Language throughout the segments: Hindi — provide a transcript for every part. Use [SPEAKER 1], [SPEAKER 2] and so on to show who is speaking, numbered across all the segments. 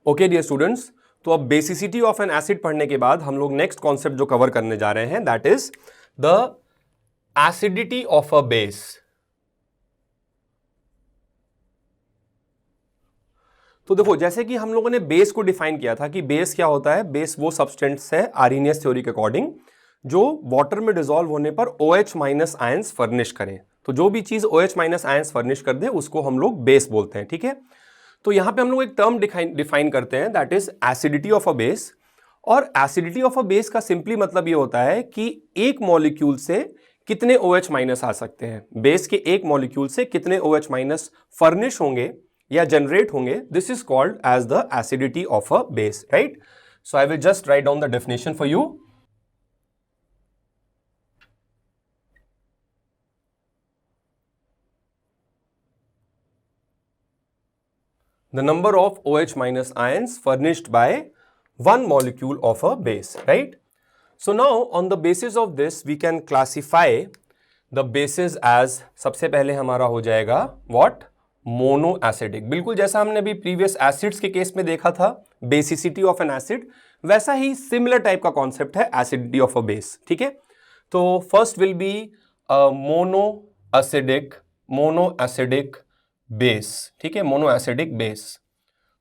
[SPEAKER 1] ओके डियर स्टूडेंट्स, तो अब बेसिसिटी ऑफ एन एसिड पढ़ने के बाद हम लोग नेक्स्ट कॉन्सेप्ट जो कवर करने जा रहे हैं that is the acidity of a base. तो देखो, जैसे कि हम लोगों ने बेस को डिफाइन किया था कि बेस क्या होता है। बेस वो सब्सटेंस है आर्हेनियस थ्योरी के अकॉर्डिंग जो वाटर में डिसॉल्व होने पर OH माइनस आयंस फर्निश करें। तो जो भी चीज OH माइनस आयंस फर्निश कर दे उसको हम लोग बेस बोलते हैं, ठीक है। तो यहां पे हम लोग एक टर्म डिफाइन करते हैं that is acidity of a base. और एसिडिटी ऑफ अ बेस का सिंपली मतलब ये होता है कि एक मॉलिक्यूल से कितने OH माइनस आ सकते हैं। बेस के एक मॉलिक्यूल से कितने OH माइनस फर्निश होंगे या जनरेट होंगे, this is called as the acidity of a base, right. So I will just write down the definition for you. The number of OH minus ions furnished by one molecule of a base, right? So now on the basis of this we can classify the bases as, सबसे पहले हमारा हो जाएगा what? मोनोएसिडिक। बिल्कुल जैसा हमने अभी प्रीवियस एसिड्स के केस में देखा था बेसिसिटी ऑफ एन एसिड, वैसा ही सिमिलर टाइप का कॉन्सेप्ट है एसिडिटी ऑफ अ बेस, ठीक है। तो फर्स्ट विल बी मोनोएसिडिक बेस, ठीक है, मोनोएसिडिक बेस।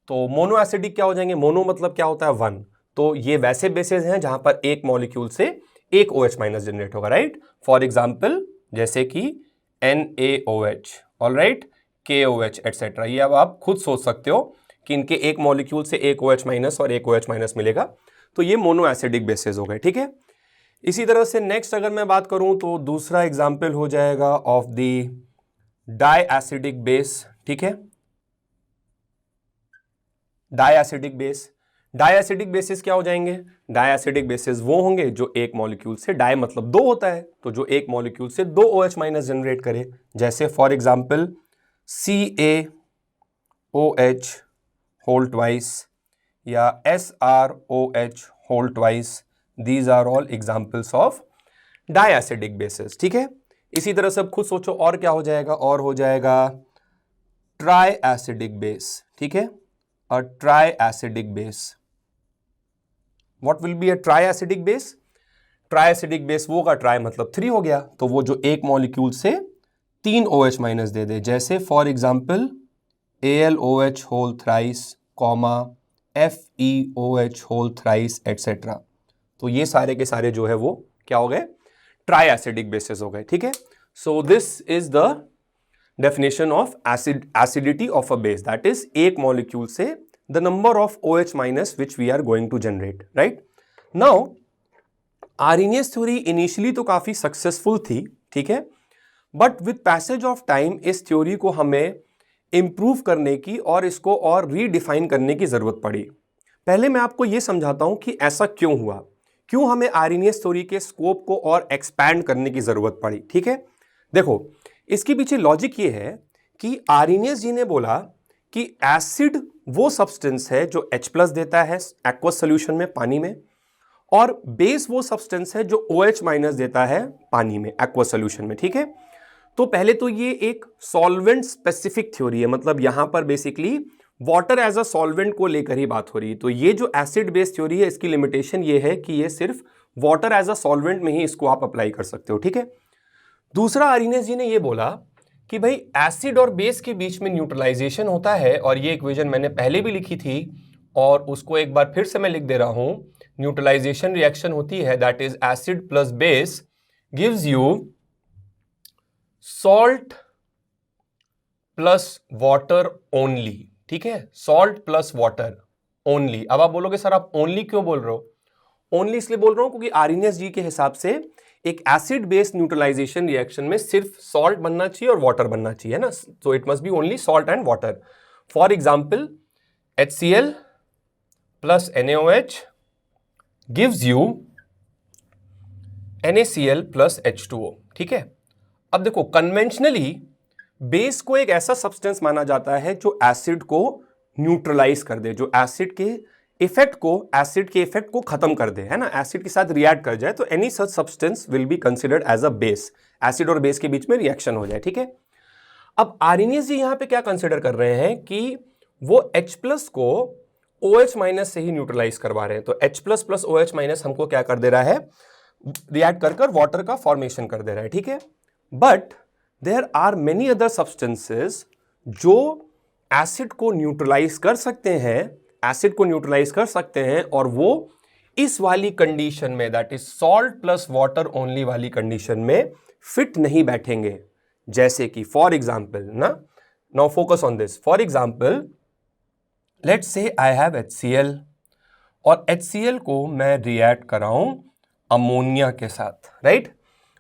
[SPEAKER 1] तो मोनोएसिडिक क्या हो जाएंगे, मोनो मतलब क्या होता है, वन। तो ये वैसे बेसेस हैं जहां पर एक मॉलिक्यूल से एक OH माइनस जनरेट होगा, राइट। फॉर एग्जांपल जैसे कि NaOH, ऑलराइट, KOH एटसेट्रा। ये अब आप खुद सोच सकते हो कि इनके एक मॉलिक्यूल से एक OH माइनस और एक OH माइनस मिलेगा। तो ये मोनोएसिडिक बेसेस हो गए, ठीक है। इसी तरह से नेक्स्ट अगर मैं बात करूं तो दूसरा एग्जाम्पल हो जाएगा ऑफ द डाईएसिडिक बेस, ठीक है। डाईएसिडिक बेस, डाईएसिडिक बेसिस क्या हो जाएंगे, डाईएसिडिक बेसिस वो होंगे जो एक मॉलिक्यूल से, डाई मतलब दो होता है, तो जो एक मॉलिक्यूल से दो OH माइनस जनरेट करे। जैसे for example CaOH whole twice या SrOH whole twice, these are all examples of diacidic bases, ठीक है। इसी तरह से अब खुद सोचो और क्या हो जाएगा, और हो जाएगा ट्राईएसिडिक बेस, ठीक है। A triacidic base. What will be a triacidic base? Triacidic base वो का ट्राई मतलब थ्री हो गया, तो वो जो एक मॉलिक्यूल से तीन OH माइनस दे दे। जैसे for example AlOH whole thrice comma FeOH whole thrice etcetera. तो ये सारे के सारे जो है वो क्या हो गए, ट्राईएसिडिक बेसिस हो गए, ठीक है। सो this is the definition of acidity of a base, that is एक मॉलिक्यूल से the number of OH minus which we are going to generate, right? Now Arrhenius theory initially तो काफी सक्सेसफुल थी, ठीक है, but with passage of time इस थ्योरी को हमें इंप्रूव करने की और इसको और रीडिफाइन करने की जरूरत पड़ी। पहले मैं आपको यह समझाता हूं कि ऐसा क्यों हुआ, क्यों हमें आर्हेनियस थ्योरी के स्कोप को और एक्सपैंड करने की जरूरत पड़ी, ठीक है। देखो, इसके पीछे लॉजिक ये है कि आर्हेनियस जी ने बोला कि एसिड वो सब्सटेंस है जो H+ देता है एक्वस सॉल्यूशन में, पानी में, और बेस वो सब्सटेंस है जो OH माइनस देता है पानी में, एक्वस सॉल्यूशन में, ठीक है। तो पहले तो ये एक सॉल्वेंट स्पेसिफिक थ्योरी है, मतलब यहां पर basically water as a solvent को लेकर ही बात हो रही है। तो ये जो एसिड बेस थ्योरी है इसकी लिमिटेशन ये है कि ये सिर्फ वाटर एज अ सॉल्वेंट में ही इसको आप अप्लाई कर सकते हो, ठीक है। दूसरा, आर्हेनियस जी ने ये बोला कि भाई एसिड और बेस के बीच में न्यूट्रलाइजेशन होता है, और ये इक्वेशन मैंने पहले भी लिखी थी और उसको एक बार फिर से मैं लिख दे रहा हूं। न्यूट्रलाइजेशन रिएक्शन होती है that is acid plus base gives you salt plus water only, ठीक है, सॉल्ट प्लस वाटर ओनली। अब आप बोलोगे सर आप ओनली क्यों बोल रहे हो, ओनली इसलिए बोल रहा हूं क्योंकि आर्हेनियस जी के हिसाब से एक एसिड बेस न्यूट्रलाइजेशन रिएक्शन में सिर्फ सॉल्ट बनना चाहिए और वाटर बनना चाहिए ना, तो it must be only salt and water. For example HCl plus NaOH gives you NaCl plus H2O, ठीक है। अब देखो, कन्वेंशनली बेस को एक ऐसा सब्सटेंस माना जाता है जो एसिड को न्यूट्रलाइज कर दे, जो एसिड के इफेक्ट को खत्म कर दे, है ना, एसिड के साथ रिएक्ट कर जाए। तो any such substance will be considered as a base, acid और बेस के बीच में रिएक्शन हो जाए, ठीक है। अब आर्हेनियस जी यहां पे क्या कंसिडर कर रहे हैं कि वो H+ को OH माइनस से ही न्यूट्रलाइज करवा रहे हैं, तो H plus plus OH minus हमको क्या कर दे रहा है, रिएक्ट कर वाटर का फॉर्मेशन कर दे रहा है, ठीक है। But there are many other substances जो एसिड को न्यूट्रलाइज कर सकते हैं, एसिड को न्यूट्रलाइज कर सकते हैं, और वो इस वाली कंडीशन में, that is salt plus water only वाली कंडीशन में फिट नहीं बैठेंगे। जैसे कि फॉर एग्जाम्पल ना, now focus on this, for example let's say I have HCl और HCl को मैं रिएक्ट कराऊं अमोनिया के साथ, राइट।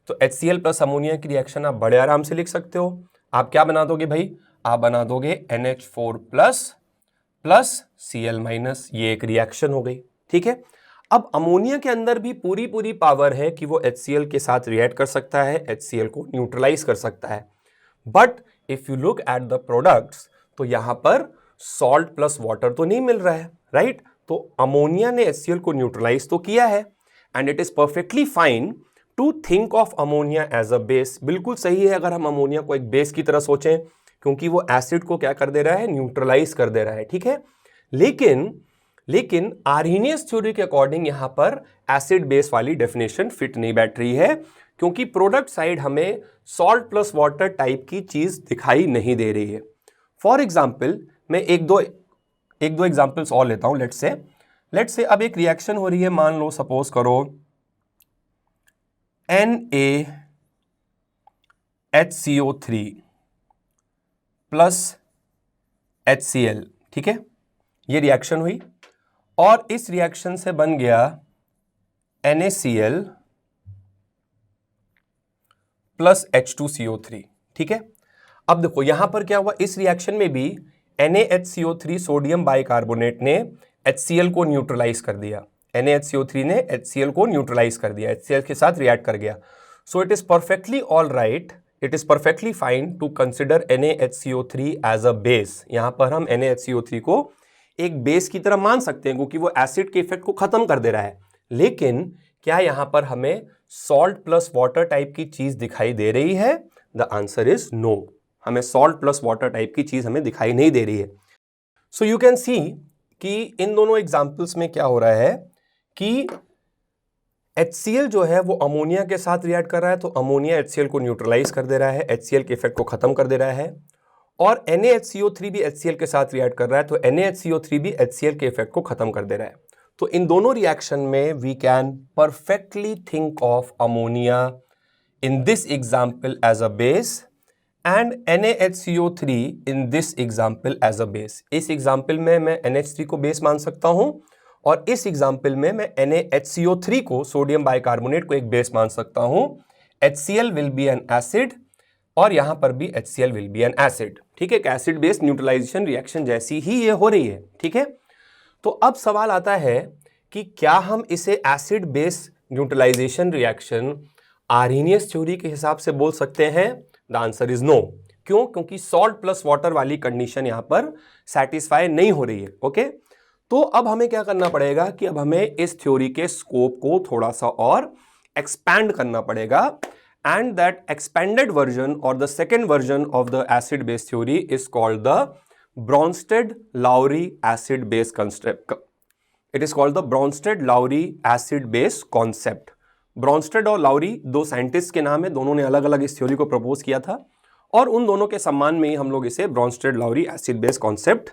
[SPEAKER 1] तो HCl प्लस अमोनिया की रिएक्शन आप बड़े आराम से लिख सकते हो। आप क्या बना दोगे भाई, आप बना दोगे NH4 plus plus Cl minus, ये एक रिएक्शन हो गई, ठीक है। अब अमोनिया के अंदर भी पूरी पूरी पावर है कि वो HCl के साथ रिएक्ट कर सकता है, HCl को न्यूट्रलाइज कर सकता है। But if you look at the products, तो यहां पर सॉल्ट प्लस वाटर तो नहीं मिल रहा है, राइट। तो अमोनिया ने HCl को न्यूट्रलाइज तो किया है, and it is perfectly fine to think of ammonia as a base. बिल्कुल सही है अगर हम अमोनिया को एक बेस की तरह सोचें, क्योंकि वो एसिड को क्या कर दे रहा है, न्यूट्रलाइज कर दे रहा है, ठीक है। लेकिन आर्हेनियस थ्योरी के अकॉर्डिंग यहां पर एसिड बेस वाली डेफिनेशन फिट नहीं बैठ रही है, क्योंकि प्रोडक्ट साइड हमें सॉल्ट प्लस वाटर टाइप की चीज दिखाई नहीं दे रही है। फॉर एग्जाम्पल मैं एक दो एग्जाम्पल्स और लेता हूं। लेट्स से अब एक रिएक्शन हो रही है, मान लो सपोज करो NaHCO3 प्लस HCl, ठीक है। ये रिएक्शन हुई और इस रिएक्शन से बन गया NaCl प्लस H2CO3, ठीक है। अब देखो यहां पर क्या हुआ, इस रिएक्शन में भी NaHCO3 सोडियम बाइकार्बोनेट ने HCl को न्यूट्रलाइज कर दिया, NaHCO3 ने HCl को न्यूट्रलाइज कर दिया, HCl के साथ रिएक्ट कर गया। So it is perfectly all right, it is perfectly fine to consider NaHCO3 as a base. यहां पर हम NaHCO3 को एक बेस की तरह मान सकते हैं, क्योंकि वो एसिड के इफेक्ट को खत्म कर दे रहा है। लेकिन क्या यहां पर हमें सॉल्ट प्लस वाटर टाइप की चीज दिखाई दे रही है? द आंसर इज नो, हमें सॉल्ट प्लस वाटर टाइप की चीज हमें दिखाई नहीं दे रही है। सो यू कैन सी कि इन दोनों एग्जाम्पल्स में क्या हो रहा है कि HCl जो है वो अमोनिया के साथ रिएक्ट कर रहा है, तो अमोनिया HCl को न्यूट्रलाइज कर दे रहा है, HCl के इफेक्ट को खत्म कर दे रहा है, और NaHCO3 भी HCl के साथ रिएक्ट कर रहा है, तो NaHCO3 भी HCl के इफेक्ट को खत्म कर दे रहा है। तो इन दोनों रिएक्शन में we can perfectly think of ammonia in this example as a base and NaHCO3 in this example as a base. इस एग्जाम्पल में मैं NH3 को बेस मान सकता हूं, और इस एग्जाम्पल में मैं NaHCO3 को, सोडियम बाइकार्बोनेट को एक बेस मान सकता हूं। HCl will be N acid और यहां पर भी HCl will be N acid, ठीक है। एसिड बेस न्यूट्रलाइजेशन रिएक्शन जैसी ही ये हो रही है, ठीक है। तो अब सवाल आता है कि क्या हम इसे acid base neutralisation reaction Arrhenius theory के हिसाब से बोल सकते हैं? The answer is no. क्यों? क्योंकि सॉल्ट प्लस वाटर वाली कंडीशन यहां पर सेटिस्फाई नहीं हो रही है, ओके। तो अब हमें क्या करना पड़ेगा कि अब हमें इस थ्योरी के स्कोप को थोड़ा सा और एक्सपैंड करना पड़ेगा, एंड दैट एक्सपेंडेड वर्जन और the second version of the acid base theory is called the Bronsted-Lowry acid base concept. It is called the Bronsted-Lowry acid base concept. Brønsted और लाउरी दो साइंटिस्ट के नाम है, दोनों ने अलग अलग इस थ्योरी को प्रपोज किया था, और उन दोनों के सम्मान में ही हम लोग इसे Bronsted Lowry acid base concept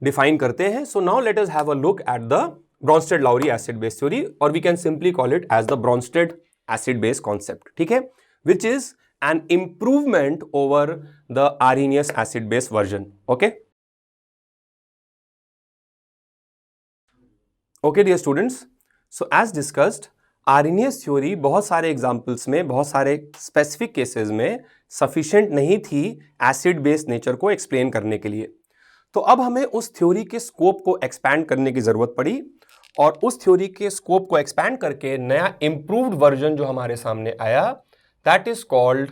[SPEAKER 1] define करते हैं। So now let us have a look at the Bronsted Lowry acid base theory, और we can simply call it as the Bronsted acid base concept, ठीक है, which is an improvement over the Arrhenius acid base version, okay. Okay dear students, so as discussed Arrhenius theory बहुत सारे एग्जाम्पल्स में, बहुत सारे स्पेसिफिक केसेस में सफिशिएंट नहीं थी एसिड बेस नेचर को एक्सप्लेन करने के लिए। तो अब हमें उस थ्योरी के स्कोप को एक्सपैंड करने की जरूरत पड़ी, और उस थ्योरी के स्कोप को एक्सपैंड करके नया इंप्रूव्ड वर्जन जो हमारे सामने आया, that is called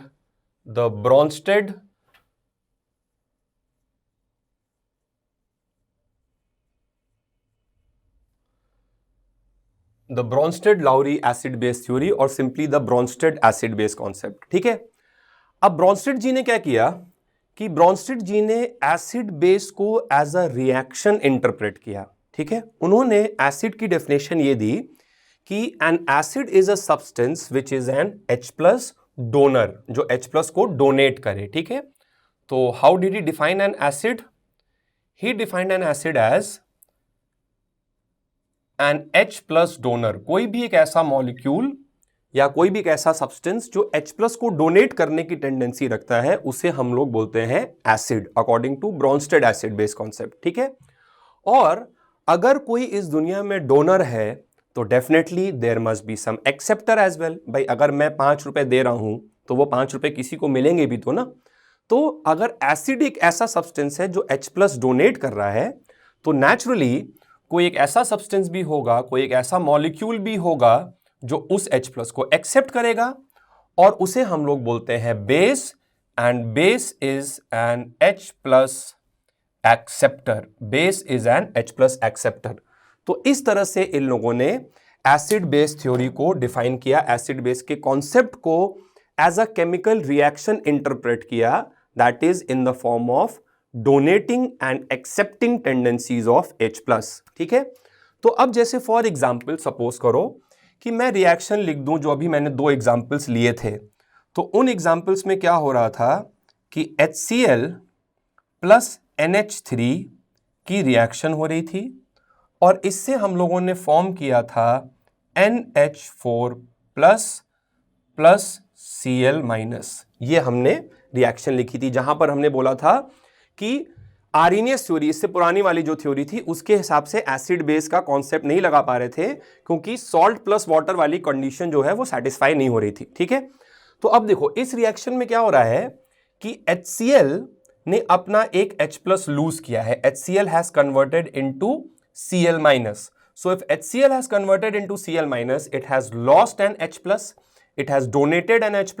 [SPEAKER 1] the Bronsted Lowry acid base theory, और simply the Bronsted acid base concept, ठीक है। अब ब्रॉन्स्टेड जी ने क्या किया कि ब्रॉन्स्टेड जी ने एसिड बेस को एज अ रिएक्शन इंटरप्रेट किया, ठीक है, उन्होंने एसिड की डेफिनेशन ये दी कि an acid is a substance which is an H+ donor, जो H+ को डोनेट करे। ठीक है, तो how did he define an acid? He defined an acid as an H+ donor. कोई भी एक ऐसा मॉलिक्यूल या कोई भी एक ऐसा सब्सटेंस जो H+ को डोनेट करने की टेंडेंसी रखता है, उसे हम लोग बोलते हैं acid, according to Bronsted acid base concept. ठीक है, और अगर कोई इस दुनिया में डोनर है तो definitely there must be some acceptor as well. भाई अगर मैं 5 रुपए दे रहा हूं तो वो 5 रुपए किसी को मिलेंगे भी तो ना। तो अगर एसिड एक ऐसा सब्सटेंस है जो H+ डोनेट कर रहा है, तो नेचुरली कोई एक ऐसा सब्सटेंस भी होगा, कोई एक ऐसा मॉलिक्यूल भी होगा जो उस H+ को एक्सेप्ट करेगा, और उसे हम लोग बोलते हैं base, and base is an H+ acceptor. Base is an H+ acceptor. तो इस तरह से इन लोगों ने एसिड बेस थ्योरी को डिफाइन किया, एसिड बेस के कॉन्सेप्ट को as a chemical reaction interpret किया, that is in the form of donating and accepting tendencies of H+। ठीक है, तो अब जैसे फॉर एग्जाम्पल सपोज करो कि मैं रिएक्शन लिख दूं, जो अभी मैंने 2 एग्जाम्पल्स लिए थे, तो उन एग्जाम्पल्स में क्या हो रहा था कि HCl प्लस NH3 की रिएक्शन हो रही थी, और इससे हम लोगों ने फॉर्म किया था NH4 प्लस प्लस Cl-। ये हमने रिएक्शन लिखी थी, जहां पर हमने बोला था कि आर्रीनियस थ्योरी, इससे पुरानी वाली जो थ्योरी थी, उसके हिसाब से एसिड बेस का कॉन्सेप्ट नहीं लगा पा रहे थे, क्योंकि सॉल्ट प्लस वाटर वाली कंडीशन जो है वो सेटिस्फाई नहीं हो रही थी। ठीक है, तो अब देखो इस रिएक्शन में क्या हो रहा है कि HCl ने अपना एक H+ लूज किया है। HCl has converted into Cl-। So if HCl has converted into Cl-, it has lost an H+, it has donated an H+,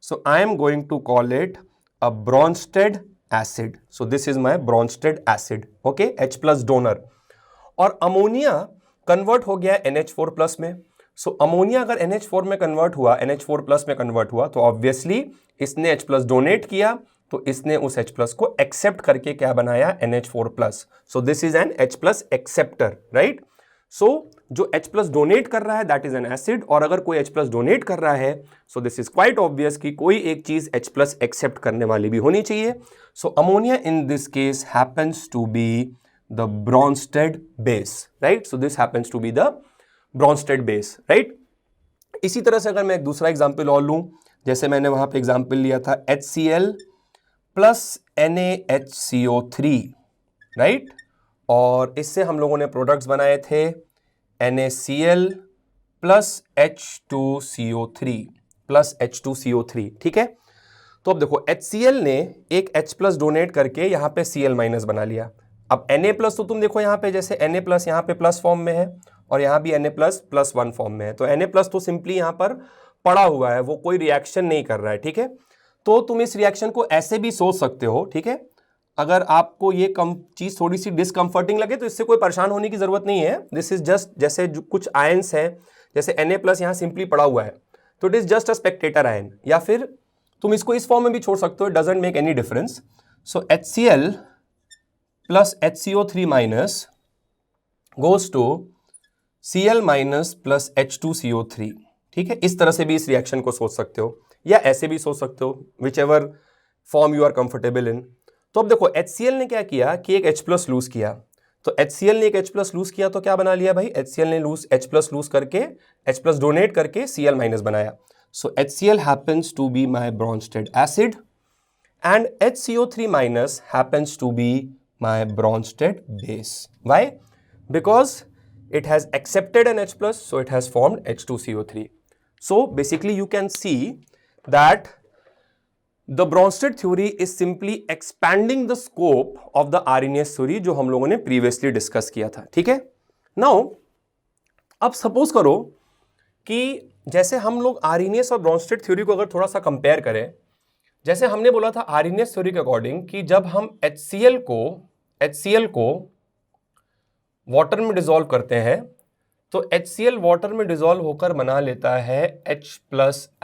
[SPEAKER 1] so I am going to call it a Bronsted acid. So this is my Bronsted acid, okay, H+ donor। और अमोनिया कन्वर्ट हो गया NH4+ में। सो अमोनिया अगर NH4 में कन्वर्ट हुआ, NH4+ में कन्वर्ट हुआ, तो ऑब्वियसली इसने H+ डोनेट किया, तो इसने उस H+ को एक्सेप्ट करके क्या बनाया, NH4+। So this is an H+ acceptor, right. So जो H+ डोनेट कर रहा है दैट इज एन एसिड, और अगर कोई H+ डोनेट कर रहा है, सो दिस इज क्वाइट ऑब्वियस कि कोई एक चीज H+ एक्सेप्ट करने वाली भी होनी चाहिए। So ammonia in this case happens to be the Bronsted base, right? So this happens to be the Bronsted base, right? इसी तरह से अगर मैं एक दूसरा एग्जांपल और लूं, जैसे मैंने वहां पे एग्जांपल लिया था HCl प्लस NaHCO3, राइट, और इससे हम लोगों ने प्रोडक्ट्स बनाए थे NaCl plus H2CO3 plus H2CO3। ठीक है, तो अब देखो HCl ने एक H+ डोनेट करके यहां पे Cl- बना लिया। अब Na+ तो तुम देखो यहां पे, जैसे Na+ यहां पे प्लस फॉर्म में है, और यहां भी Na+ +1 फॉर्म में है, तो Na+ तो सिंपली यहां पर पड़ा हुआ है, वो कोई रिएक्शन नहीं कर रहा है। ठीक है, तो तुम इस रिएक्शन को ऐसे भी सोच सकते हो। ठीक है, अगर आपको ये चीज थोड़ी सी डिस्कंफर्टिंग लगे तो इससे कोई परेशान होने की जरूरत नहीं है। दिस इज जस्ट, जैसे कुछ आयंस हैं, जैसे Na+ यहां सिंपली पड़ा हुआ है, तो it is just a Spectator ion, या फिर तुम इसको इस फॉर्म में भी छोड़ सकते हो, it doesn't make any difference. So HCl plus HCO3- goes to Cl- plus H2CO3। ठीक है, इस तरह से भी इस रिएक्शन को सोच सकते हो, या ऐसे भी सोच सकते हो, whichever form you are comfortable in. तो अब देखो HCl ने क्या किया कि एक H+ लूज किया, तो HCl ने एक H+ लूज किया तो क्या बना लिया भाई, HCl ने H+ लूज करके H+ डोनेट करके Cl- बनाया। सो HCl happens to be my Bronsted acid and HCO3- happens to be my Bronsted base. Why? Because it has accepted an H+, so it has formed H2CO3. So basically you can see that the Bronsted theory is simply expanding the scope of the Arrhenius theory, जो हम लोगों ने previously discuss किया था। ठीक है, now अब suppose करो कि जैसे हम लोग Arrhenius और Bronsted theory को अगर थोड़ा सा कंपेयर करें, जैसे हमने बोला था Arrhenius theory के अकॉर्डिंग कि जब हम HCl को वाटर में डिसॉल्व करते हैं, तो HCl वाटर में डिसॉल्व होकर बना लेता है H+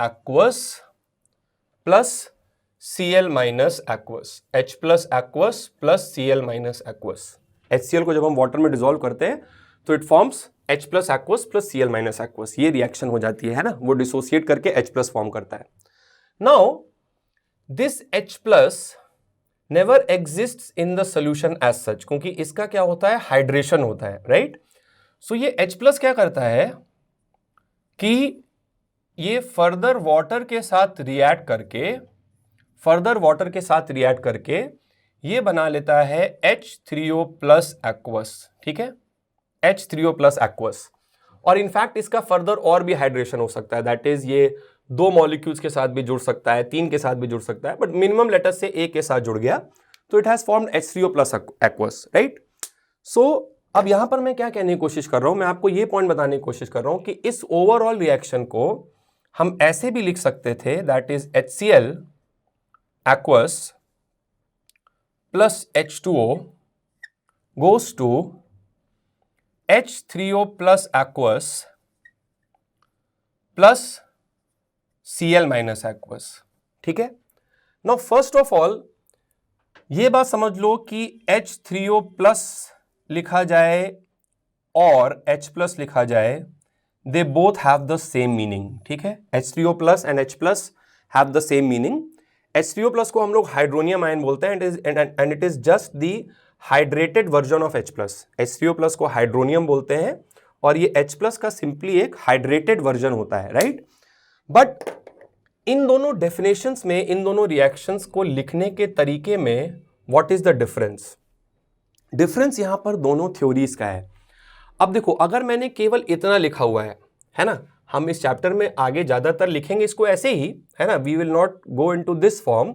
[SPEAKER 1] aqueous plus Cl- aqueous, H+ aqueous plus Cl- aqueous, HCl को जब हम वाटर में डिसॉल्व करते हैं तो it forms H plus aqueous plus Cl minus aqueous, ये रिएक्शन हो जाती है ना, वो डिसोसिएट करके H प्लस फॉर्म करता है। Now this H plus never exists in the solution as such, क्योंकि इसका क्या होता है, हाइड्रेशन होता है, राइट। सो ये H प्लस क्या करता है कि ये फर्दर वाटर के साथ रिएक्ट करके ये बना लेता है H3O प्लस एक्वस, ठीक है, H3O प्लस एक्वस। और इनफैक्ट इसका फर्दर और भी हाइड्रेशन हो सकता है, दैट इज ये 2 मॉलिक्यूल्स के साथ भी जुड़ सकता है, 3 के साथ भी जुड़ सकता है, बट मिनिमम लेटर से A के साथ जुड़ गया तो it has formed H3O plus aqueous, right. So अब यहां पर मैं क्या कहने की कोशिश कर रहा हूं, मैं आपको ये पॉइंट बताने की कोशिश कर रहा हूं कि इस ओवरऑल रिएक्शन को हम ऐसे भी लिख सकते थे, that is HCl aqueous plus H2O goes to H3O plus aqueous plus Cl minus aqueous, ठीक है। नाउ फर्स्ट ऑफ ऑल ये बात समझ लो कि H3O प्लस लिखा जाए और H प्लस लिखा जाए, they both have the same meaning, ठीक है। H3O plus and H plus have the same meaning. H3O plus को हम लोग हाइड्रोनियम आयन बोलते हैं and it is just the hydrated version of H plus. H3O plus को हाइड्रोनियम बोलते हैं और ये H प्लस का सिंपली एक हाइड्रेटेड वर्जन होता है, राइट। बट इन दोनों डेफिनेशंस में, इन दोनों रिएक्शंस को लिखने के तरीके में what is the difference? Difference यहां पर दोनों थ्योरीज का है। अब देखो, अगर मैंने केवल इतना लिखा हुआ है ना, हम इस चैप्टर में आगे ज्यादातर लिखेंगे इसको ऐसे ही, है ना, we will not go into this form,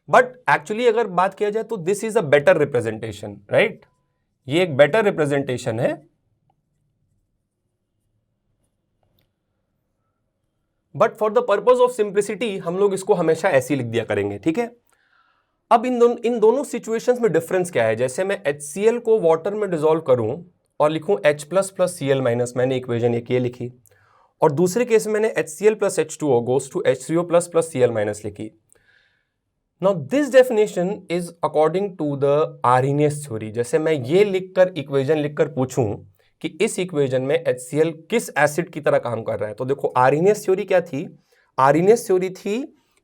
[SPEAKER 1] but actually अगर बात किया जाए तो this is a better representation, right. ये एक बेटर रिप्रेजेंटेशन है, but for the purpose of simplicity हम लोग इसको हमेशा ऐसे ही लिख दिया करेंगे, ठीक है। अब इन दोनों सिचुएशंस में डिफरेंस क्या है? जैसे मैं HCl को वाटर में डिसॉल्व करूं और लिखूं H plus plus Cl minus, मैंने इक्वेशन एक ये लिखी, और दूसरे केस में मैंने HCl plus H2O goes to H3O plus plus Cl minus लिखी। Now this definition is according to the Arrhenius theory. जैसे मैं ये लिखकर इक्वेशन लिखकर पूछूं कि इस इक्वेशन में HCl किस एसिड की तरह काम कर रहा है, तो देखो आर्हेनियस थ्योरी क्या थी? आर्हेनियस थ्योरी थी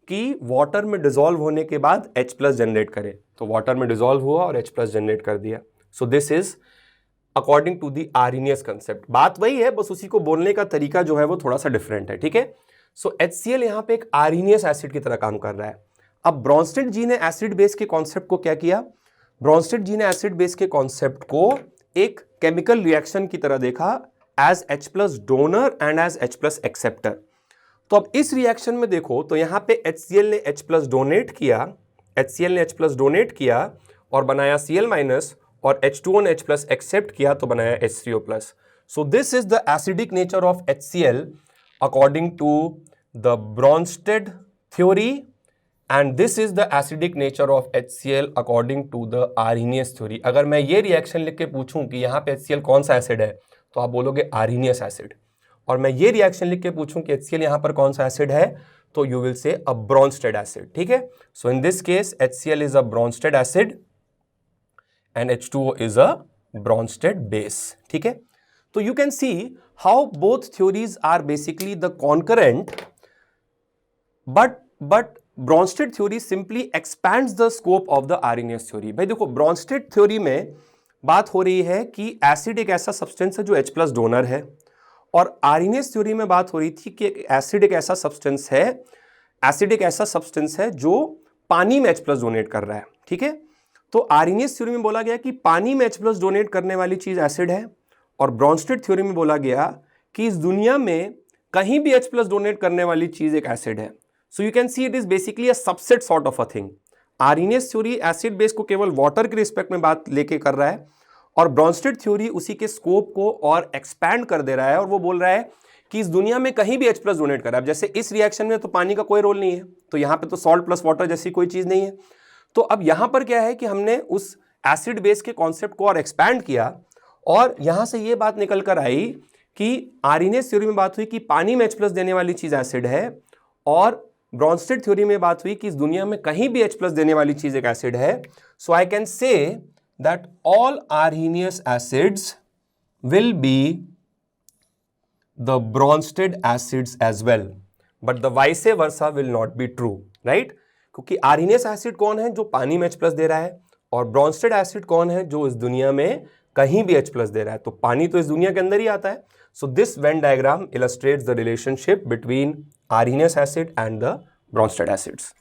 [SPEAKER 1] कि वाटर में डिसॉल्व होने के बाद H प्लस जनरेट करे, तो वाटर में डिसॉल्व हुआ और H प्लस जनरेट कर दिया। So this is according to the Arrhenius concept. बात वही है, बस उसी को बोलने का तरीका जो है वो थोड़ा सा डिफरेंट है, ठीक है। सो HCl यहां पे एक आर्हेनियस एसिड की तरह काम कर रहा है। अब ब्रॉन्स्टेड जी ने एसिड बेस के कॉन्सेप्ट को क्या किया? ब्रॉन्स्टेड जी ने एसिड बेस के कॉन्सेप्ट को एक केमिकल रिएक्शन की तरह देखा, as H plus donor and as H plus acceptor. तो अब इस रिएक्शन में देखो तो यहां पे HCl ने H प्लस डोनेट किया, HCl ने H प्लस डोनेट किया और बनाया Cl माइनस, और H2O ने H प्लस एक्सेप्ट किया तो बनाया H3O plus. So this is the acidic nature of HCl according to the Bronsted theory, and this is the acidic nature of HCl according to the Arrhenius theory. अगर मैं ये रिएक्शन लिख के पूछूं कि यहाँ पे HCl कौन सा एसिड है, तो आप बोलोगे आर्हेनियस एसिड। और मैं ये रिएक्शन लिख के पूछूं कि HCl यहां पर कौन सा एसिड है, तो you will say a Bronsted acid, ठीक है। So in this case HCl is a Bronsted acid and H2O is a Bronsted base, ठीक है। तो you can see how both theories are basically the concurrent, but Bronsted theory simply expands the scope of the Arrhenius theory. भाई देखो, ब्रॉन्स्टेड थ्योरी में बात हो रही है कि एसिड एक ऐसा सब्सटेंस है जो H प्लस डोनर है, और आर्हेनियस थ्योरी में बात हो रही थी कि एसिड एक ऐसा सब्सटेंस है जो पानी में H प्लस डोनेट कर रहा है, ठीक है। तो आर्हेनियस थ्योरी में बोला गया कि पानी में H प्लस डोनेट करने वाली चीज एसिड है, और ब्रॉन्स्टेड थ्योरी में बोला गया कि इस दुनिया में कहीं भी H प्लस डोनेट करने वाली चीज एक एसिड है। So you can see it is basically a subset sort of a thing. Arrhenius theory acid base को केवल वाटर के रिस्पेक्ट में बात लेके कर रहा है, और ब्रॉन्स्टेड थ्योरी उसी के स्कोप को और एक्सपैंड कर दे रहा है, और वो बोल रहा है कि इस दुनिया में कहीं भी H प्लस डोनेट कर रहा है। अब जैसे इस रिएक्शन में तो पानी का कोई रोल नहीं है, तो यहाँ पे तो सॉल्ट प्लस वाटर जैसी कोई चीज नहीं है। तो अब यहाँ पर क्या है कि हमने उस एसिड बेस के कॉन्सेप्ट को और एक्सपैंड किया, और यहां से ये बात निकल कर आई कि आर्हेनियस थ्योरी में बात हुई कि पानी में H प्लस देने वाली चीज एसिड है, और ब्रॉन्स्टेड थ्योरी में बात हुई कि इस दुनिया में कहीं भी H प्लस देने वाली चीज एक एसिड है। So I can say that all Arrhenius acids will be the Bronsted acids as well, but the vice versa will not be true, right? क्योंकि Arrhenius acid कौन है जो पानी में H+ दे रहा है, और Bronsted acid कौन है जो इस दुनिया में कहीं भी H+ दे रहा है, तो पानी तो इस दुनिया के अंदर ही आता है. So this Venn diagram illustrates the relationship between Arrhenius acid and the Bronsted acids.